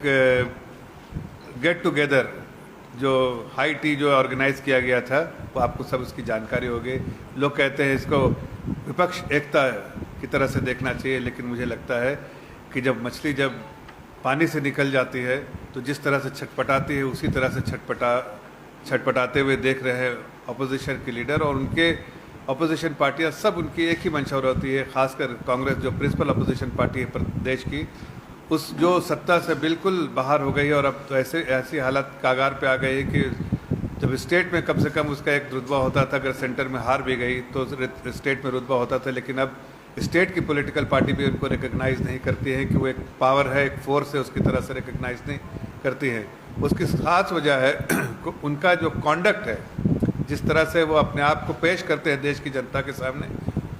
Get together जो high tea जो organise किया गया था वो आपको सब उसकी जानकारी होगी। लोग कहते हैं इसको विपक्ष एकता की तरह से देखना चाहिए, लेकिन मुझे लगता है कि जब मछली जब पानी से निकल जाती है तो जिस तरह से छटपटाती है उसी तरह से छटपटाते हुए देख रहे हैं अपोजिशन के लीडर और उनके अपोजिशन पार्टियां सब उनकी एक ही मंशा होती है। खासकर कांग्रेस जो प्रिंसिपल अपोजिशन पार्टी है प्रदेश की, उस जो सत्ता से बिल्कुल बाहर हो गई है और अब तो ऐसी हालत कागार पे आ गई है कि जब स्टेट में कम से कम उसका एक रुतबा होता था, अगर सेंटर में हार भी गई तो स्टेट में रुतबा होता था, लेकिन अब स्टेट की पॉलिटिकल पार्टी भी उनको रिकग्नाइज़ नहीं करती है कि वो एक पावर है, एक फोर्स है, उसकी तरह से रिकग्नाइज़ नहीं करती है। उसकी खास वजह है उनका जो कॉन्डक्ट है, जिस तरह से वो अपने आप को पेश करते हैं देश की जनता के सामने,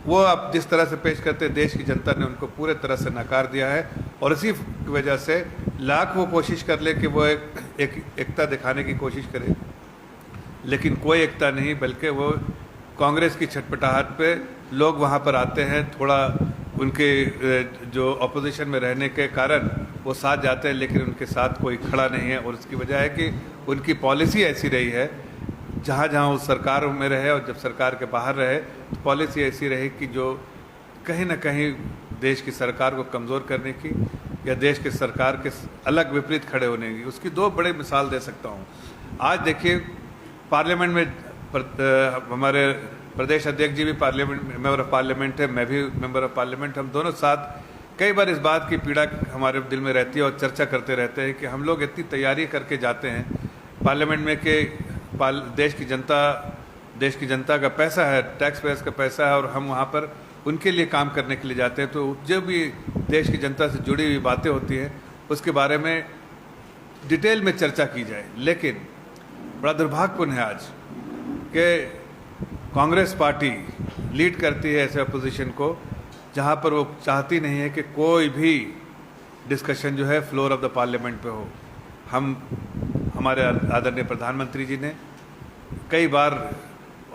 वो अब जिस तरह से पेश करते हैं देश की जनता ने उनको पूरे तरह से नकार दिया है। और इसी वजह से लाख वो कोशिश कर ले कि वो एकता दिखाने की कोशिश करे, लेकिन कोई एकता नहीं, बल्कि वो कांग्रेस की छटपटाहट पे लोग वहाँ पर आते हैं। थोड़ा उनके जो अपोजिशन में रहने के कारण वो साथ जाते हैं, लेकिन उनके साथ कोई खड़ा नहीं है। और उसकी वजह है कि उनकी पॉलिसी ऐसी रही है, जहाँ जहाँ वो सरकार में रहे और जब सरकार के बाहर रहे तो पॉलिसी ऐसी रही कि जो कहीं ना कहीं देश की सरकार को कमज़ोर करने की या देश के सरकार के अलग विपरीत खड़े होने की। उसकी दो बड़े मिसाल दे सकता हूँ। आज देखिए पार्लियामेंट में हमारे प्रदेश अध्यक्ष जी भी पार्लियामेंट मेंबर ऑफ पार्लियामेंट है, मैं भी मेंबर ऑफ पार्लियामेंट, हम दोनों साथ कई बार इस बात की पीड़ा हमारे दिल में रहती है और चर्चा करते रहते हैं कि हम लोग इतनी तैयारी करके जाते हैं पार्लियामेंट में कि देश की जनता का पैसा है, टैक्स पेयर्स का पैसा है और हम वहाँ पर उनके लिए काम करने के लिए जाते हैं। तो जो भी देश की जनता से जुड़ी हुई बातें होती हैं उसके बारे में डिटेल में चर्चा की जाए। लेकिन बड़ा दुर्भाग्यपूर्ण है आज कि कांग्रेस पार्टी लीड करती है ऐसे अपोजिशन को, जहाँ पर वो चाहती नहीं है कि कोई भी डिस्कशन जो है फ्लोर ऑफ द पार्लियामेंट पे हो। हमारे आदरणीय प्रधानमंत्री जी ने कई बार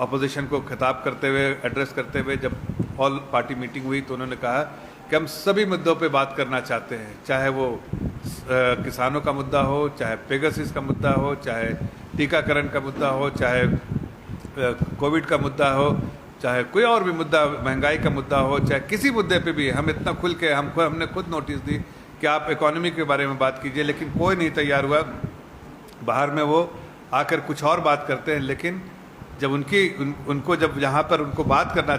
अपोजिशन को खिताब करते हुए, एड्रेस करते हुए, जब ऑल पार्टी मीटिंग हुई तो उन्होंने कहा कि हम सभी मुद्दों पे बात करना चाहते हैं, चाहे वो किसानों का मुद्दा हो, चाहे पेगासस का मुद्दा हो, चाहे टीकाकरण का मुद्दा हो, चाहे कोविड का मुद्दा हो, चाहे कोई और भी मुद्दा, महंगाई का मुद्दा हो, चाहे किसी मुद्दे पे भी हम इतना खुल के हमने खुद नोटिस दी कि आप इकोनॉमी के बारे में बात कीजिए, लेकिन कोई नहीं तैयार हुआ। बाहर में वो आकर कुछ और बात करते हैं, लेकिन जब उनको जब यहाँ पर उनको बात करना